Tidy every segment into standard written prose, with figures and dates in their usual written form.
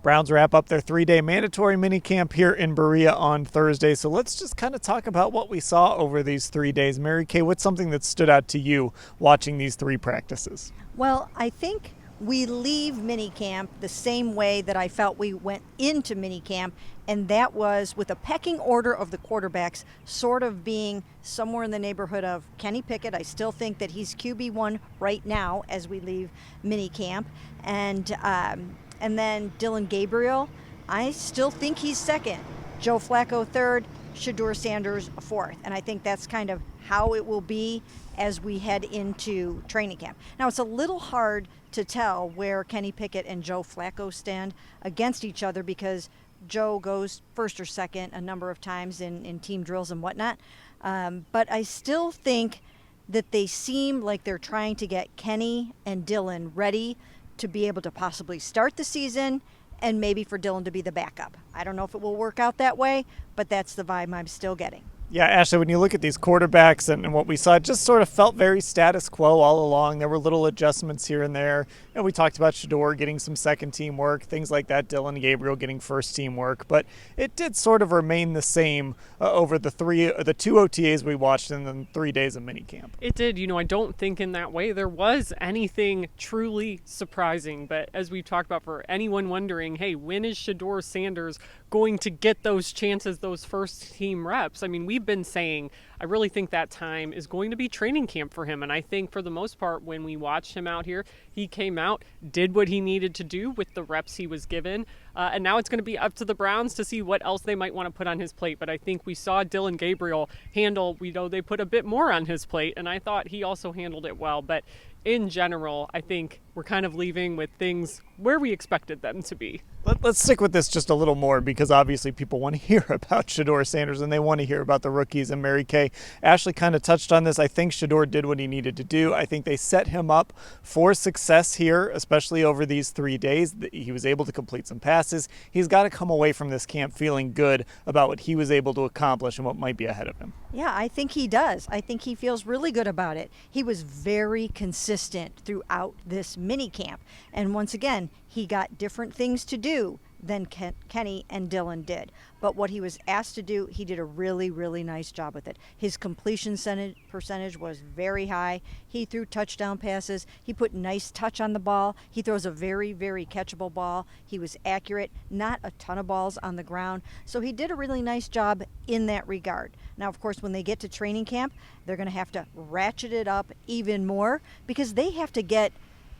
Browns wrap up their 3-day mandatory minicamp here in Berea on Thursday. So let's just kind of talk about what we saw over these 3 days. Mary Kay, what's something that stood out to you watching these 3 practices? Well, I think we leave minicamp the same way that I felt we went into minicamp, and that was with a pecking order of the quarterbacks sort of being somewhere in the neighborhood of Kenny Pickett. I still think that he's QB1 right now as we leave minicamp. And then Dillon Gabriel, I still think he's second. Joe Flacco third, Shedeur Sanders fourth. And I think that's kind of how it will be as we head into training camp. Now, it's a little hard to tell where Kenny Pickett and Joe Flacco stand against each other because Joe goes first or second a number of times in team drills and whatnot. But I still think that they seem like they're trying to get Kenny and Dillon ready to be able to possibly start the season and maybe for Dillon to be the backup. I don't know if it will work out that way, but that's the vibe I'm still getting. Yeah, Ashley, when you look at these quarterbacks and what we saw, it just sort of felt very status quo all along. There were little adjustments here and there. And we talked about Shedeur getting some second-team work, things like that, Dillon and Gabriel getting first-team work. But it did sort of remain the same over the 2 OTAs we watched in the 3 days of minicamp. It did. I don't think in that way there was anything truly surprising. But as we've talked about, for anyone wondering, hey, when is Shedeur Sanders going to get those chances, those first-team reps? I mean, we've been saying, I really think that time is going to be training camp for him. And I think for the most part, when we watched him out here, he came out, did what he needed to do with the reps he was given. And now it's going to be up to the Browns to see what else they might want to put on his plate. But I think we saw Dillon Gabriel handle, they put a bit more on his plate. And I thought he also handled it well. But in general, I think we're kind of leaving with things where we expected them to be. Let's stick with this just a little more because obviously people want to hear about Shedeur Sanders and they want to hear about the rookies. And Mary Kay, Ashley kind of touched on this. I think Shedeur did what he needed to do. I think they set him up for success here, especially over these 3 days. He was able to complete some passes. He's got to come away from this camp feeling good about what he was able to accomplish and what might be ahead of him. Yeah, I think he does. I think he feels really good about it. He was very consistent throughout this mini camp. And once again, he got different things to do than Kenny and Dillon did. But what he was asked to do, he did a really, really nice job with it. His completion percentage was very high. He threw touchdown passes. He put nice touch on the ball. He throws a very, very catchable ball. He was accurate, not a ton of balls on the ground. So he did a really nice job in that regard. Now, of course, when they get to training camp, they're going to have to ratchet it up even more because they have to get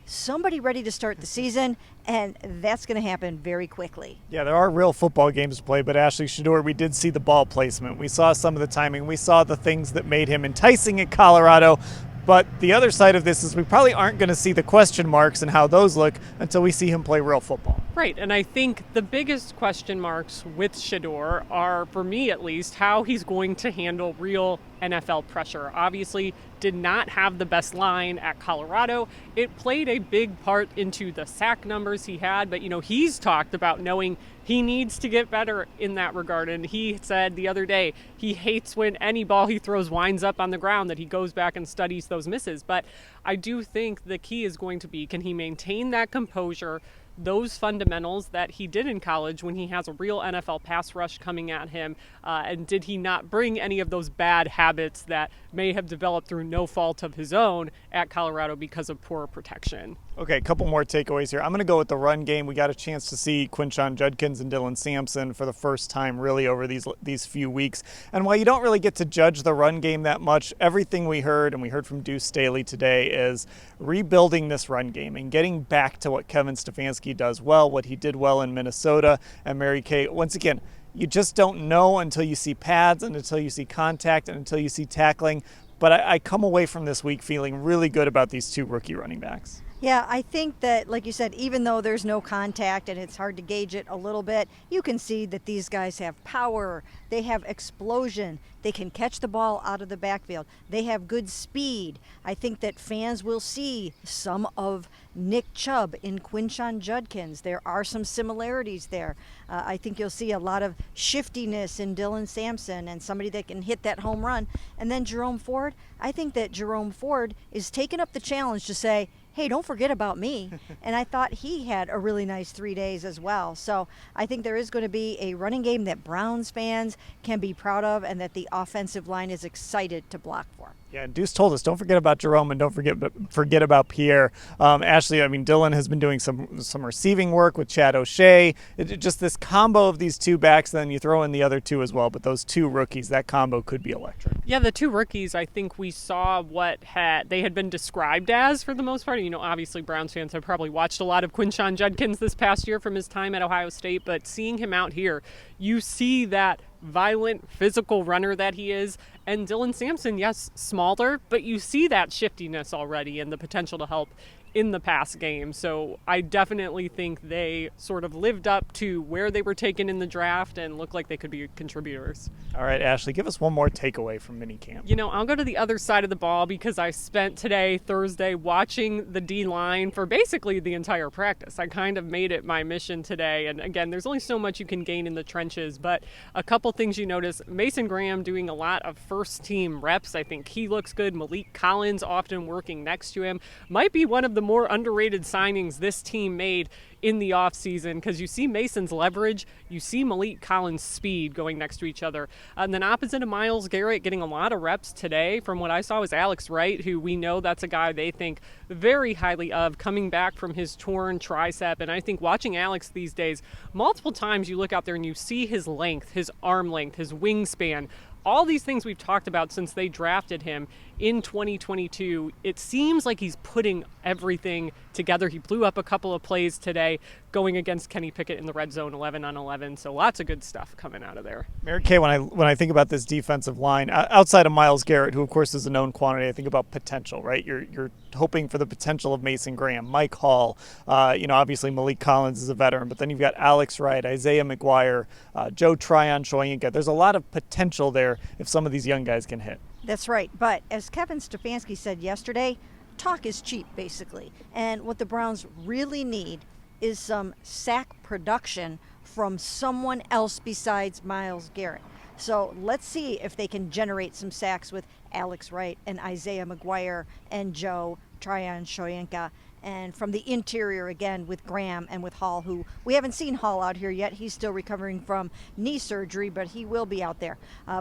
somebody ready to start the season, and that's going to happen very quickly. Yeah, there are real football games to play, but Ashley Shedeur, we did see the ball placement. We saw some of the timing. We saw the things that made him enticing at Colorado. But the other side of this is we probably aren't going to see the question marks and how those look until we see him play real football. Right, and I think the biggest question marks with Shedeur are, for me at least, how he's going to handle real NFL pressure. Obviously, did not have the best line at Colorado. It played a big part into the sack numbers he had, but he's talked about knowing he needs to get better in that regard. And he said the other day he hates when any ball he throws winds up on the ground, that he goes back and studies those misses. But I do think the key is going to be, can he maintain that composure, those fundamentals that he did in college when he has a real NFL pass rush coming at him? And did he not bring any of those bad habits that may have developed through no fault of his own at Colorado because of poor protection? Okay, a couple more takeaways here. I'm going to go with the run game. We got a chance to see Quinshon Judkins and Dylan Sampson for the first time really over these few weeks. And while you don't really get to judge the run game that much, everything we heard, and we heard from Deuce Staley today, is rebuilding this run game and getting back to what Kevin Stefanski does well, what he did well in Minnesota. And Mary Kay, once again, you just don't know until you see pads and until you see contact and until you see tackling. But I come away from this week feeling really good about these 2 rookie running backs. Yeah, I think that, like you said, even though there's no contact and it's hard to gauge it a little bit, you can see that these guys have power. They have explosion. They can catch the ball out of the backfield. They have good speed. I think that fans will see some of Nick Chubb in Quinshon Judkins. There are some similarities there. I think you'll see a lot of shiftiness in Dylan Sampson and somebody that can hit that home run. And then Jerome Ford, I think that Jerome Ford is taking up the challenge to say, hey, don't forget about me. And I thought he had a really nice 3 days as well. So I think there is going to be a running game that Browns fans can be proud of and that the offensive line is excited to block for. Yeah, and Deuce told us, don't forget about Jerome and don't forget about Pierre. Ashley, I mean, Dillon has been doing some receiving work with Chad O'Shea. Just this combo of these two backs, then you throw in the other two as well. But those two rookies, that combo could be electric. Yeah, the two rookies, I think we saw what they had been described as for the most part. You know, obviously Browns fans have probably watched a lot of Quinshon Judkins this past year from his time at Ohio State. But seeing him out here, you see that violent, physical runner that he is. And Dillon Sampson, yes, smaller, but you see that shiftiness already and the potential to help in the pass game. So I definitely think they sort of lived up to where they were taken in the draft and look like they could be contributors. All right, Ashley, give us one more takeaway from minicamp. You know, I'll go to the other side of the ball because I spent today, Thursday, watching the D-line for basically the entire practice. I kind of made it my mission today. And again, there's only so much you can gain in the trenches, but a couple things you notice. Mason Graham doing a lot of first-team reps. I think he looks good. Malik Collins often working next to him. Might be one of the more underrated signings this team made in the offseason because you see Mason's leverage, you see Malik Collins' speed going next to each other. And then opposite of Myles Garrett, getting a lot of reps today from what I saw was Alex Wright, who we know that's a guy they think very highly of, coming back from his torn tricep. And I think watching Alex these days, multiple times you look out there and you see his length, his arm length, his wingspan, all these things we've talked about since they drafted him in 2022. It seems like he's putting everything together. He blew up a couple of plays today going against Kenny Pickett in the red zone 11 on 11. So lots of good stuff coming out of there. Mary Kay, when I think about this defensive line, outside of Myles Garrett, who of course is a known quantity, I think about potential, right? You're hoping for the potential of Mason Graham, Mike Hall, obviously Malik Collins is a veteran, but then you've got Alex Wright, Isaiah McGuire, Joe Tryon-Shoyinka. There's a lot of potential there if some of these young guys can hit. That's right. But as Kevin Stefanski said yesterday, talk is cheap, basically. And what the Browns really need is some sack production from someone else besides Myles Garrett. So let's see if they can generate some sacks with Alex Wright and Isaiah McGuire and Joe Tryon-Shoyinka. And from the interior, again, with Graham and with Hall, who we haven't seen Hall out here yet. He's still recovering from knee surgery, but he will be out there.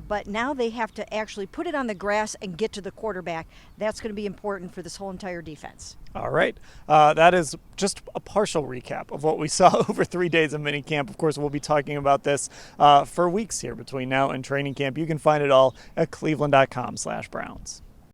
But now they have to actually put it on the grass and get to the quarterback. That's going to be important for this whole entire defense. All right. That is just a partial recap of what we saw over 3 days of minicamp. Of course, we'll be talking about this for weeks here between now and training camp. You can find it all at cleveland.com/Browns.